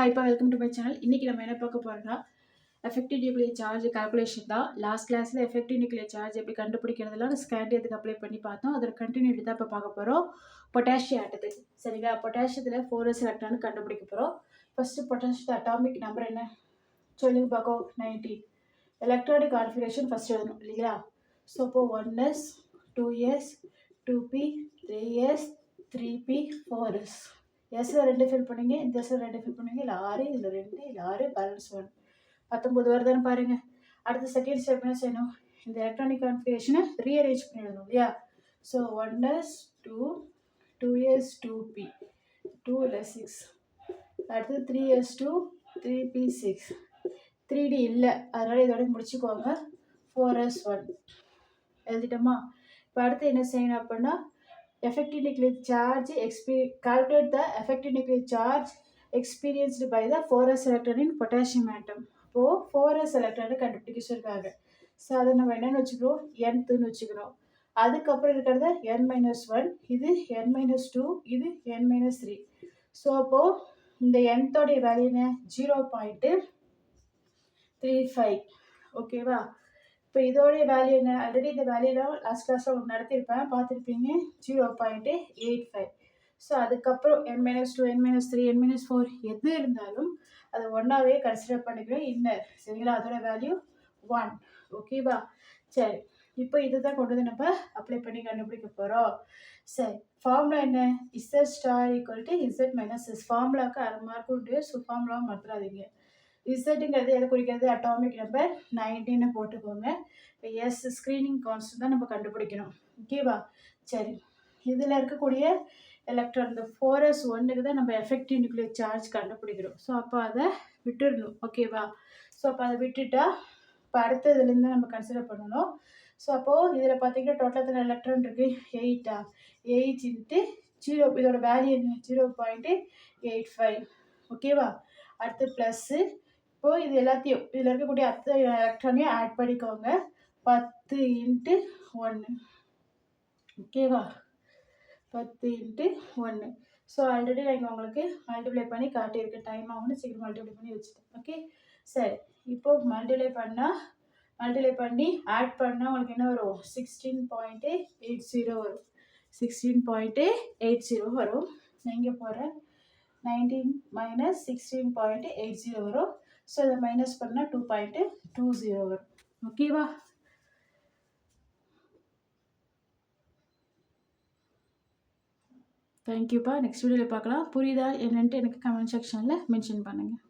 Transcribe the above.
இப்போ welcome to my channel. இன்றைக்கி நம்ம என்ன பார்க்க போகிறோம்னா எஃபெக்டிவ் நியூக்ளியர் சார்ஜ் கால்குலேஷன் தான். லாஸ்ட் கிளாஸில் எஃபெக்டிவ் நியூக்ளியர் சார்ஜ் எப்படி கண்டுபிடிக்கிறதுலாம் ஸ்கேண்டியத்துக்கு அப்ளை பண்ணி பார்த்தோம். அதோட கண்டினியூட்டி தான் இப்போ பார்க்க போகிறோம். பொட்டாசியம் ஆட்டத்துக்கு சரிங்களா. பொட்டாசியத்தில் 4s எலக்ட்ரான் கண்டுபிடிக்க போகிறோம். ஃபஸ்ட்டு பொட்டாசியத்து அட்டாமிக் நம்பர் என்ன சொல்லுங்க பார்க்கும். 19. எலக்ட்ரானிக் கான்ஃபிகரேஷன் ஃபஸ்ட்டு எழுதணும் இல்லைங்களா. ஸோ இப்போ 1s 2s 2p 3s 3p 4s. எஸ்ல 2 fill பண்ணுங்க, இந்த எஸ்ல 2 ஃபில் பண்ணுங்க. இல்லை 6, இதில் 2, இல்லை 6, பேலன்ஸ் 1 19 வருதான்னு பாருங்க. அடுத்த செகண்ட் ஸ்டெப் என்ன செய்யணும், இந்த எலக்ட்ரானிக் கான்ஃபிகரேஷனை ரீஅரேஞ்ச் பண்ணி எழுதணும் இல்லையா. ஸோ 1s 2 2s 2p 2 இல்லை 6. அடுத்து 3s 2 3p 6 3d இல்லை, அதனால் இதோட முடிச்சுக்கோங்க. 4s 1 எழுதிட்டோமா. இப்போ அடுத்து என்ன செய்யணும் அப்படின்னா effective nuclear charge calculate the effective nuclear charge experienced by the 4s electron in potassium atom. இப்போ 4s electron கண்டுபிடிக்க சொல்லிருக்காங்க. ஸோ அதை நம்ம என்னென்னு வச்சுக்கிறோம், nthன்னு வச்சுக்கிறோம். அதுக்கப்புறம் இருக்கிறது n-1, இது n-2, இது n-3. ஸோ அப்போது இந்த nத்தோடைய வேல்யூ என்ன 0.35. ஓகேவா. இப்போ இதோடைய வேல்யூ என்ன, ஆல்ரெடி இந்த வேல்யூலாம் லாஸ்ட் கிளாஸில் உங்களுக்கு நடத்திருப்பேன், பார்த்துருப்பீங்க 0.85. ஸோ அதுக்கப்புறம் n-2 n-3 n-4 எது இருந்தாலும் அது ஒன்றாவே கன்சிடர் பண்ணிக்கிறோம் இன்னர் சரிங்களா. அதோட வேல்யூ 1. ஓகேவா. சரி, இப்போ இதுதான் கொண்டு வந்து நம்ம அப்ளை பண்ணி கண்டுபிடிக்க போகிறோம். சரி, ஃபார்முலா என்ன, Z star equal to Z minus S. ஃபார்முலாவுக்கு 1/2 மார்க் உண்டு. ஸோ ஃபார்முலாவை மறந்துடாதீங்க. இசட்டுங்கிறது எதை குறிக்கிறது, அட்டாமிக் நம்பர் 19 போட்டுக்கோங்க. இப்போ எஸ் ஸ்க்ரீனிங் கான்ஸ்டன்ட் தான் நம்ம கண்டுபிடிக்கணும். ஓகேவா. சரி, இதில் இருக்கக்கூடிய எலக்ட்ரான் இந்த 4s 1க்கு தான் நம்ம எஃபெக்டிவ் நியூக்ளியர் சார்ஜ் கண்டுபிடிக்கிறோம். ஸோ அப்போ அதை விட்டுடணும். ஓகேவா. ஸோ அப்போ அதை விட்டுட்டா இப்போ அடுத்த இதுலேருந்து நம்ம கன்சிடர் பண்ணணும். ஸோ அப்போது இதில் பார்த்தீங்கன்னா டோட்டல் எலக்ட்ரான் இருக்குது 8 × 0. இதோட வேல்யூ என்ன 0.85. ஓகேவா. அடுத்து ப்ளஸ்ஸு. இப்போது இது எல்லாத்தையும் இதில் இருக்கக்கூடிய அத்தனை எலக்ட்ரானையும் ஆட் பண்ணிக்கோங்க. 10 × 1. ஓகேவா. 10 × 1. ஸோ ஆல்ரெடி நான் இங்கே உங்களுக்கு மல்டிப்ளை பண்ணி காட்டியிருக்கேன். டைம் ஆகும்னு சீக்கிரம் மல்டிப்ளை பண்ணி வச்சுட்டேன். ஓகே சரி, இப்போது மல்டிப்ளை பண்ணி ஆட் பண்ணால் உங்களுக்கு என்ன வரும் 16.80 வரும். 16.80 வரும். நான் இங்கே போகிறேன் 19 - 16.80 வரும். ஸோ இதை மைனஸ் பண்ணால் 2.20 வரும். ஓகேவா. தேங்க்யூப்பா. நெக்ஸ்ட் வீடியோவில் பார்க்கலாம். புரியுதா என்னன்ட்டு எனக்கு கமெண்ட் செக்ஷனில் மென்ஷன் பண்ணுங்கள்.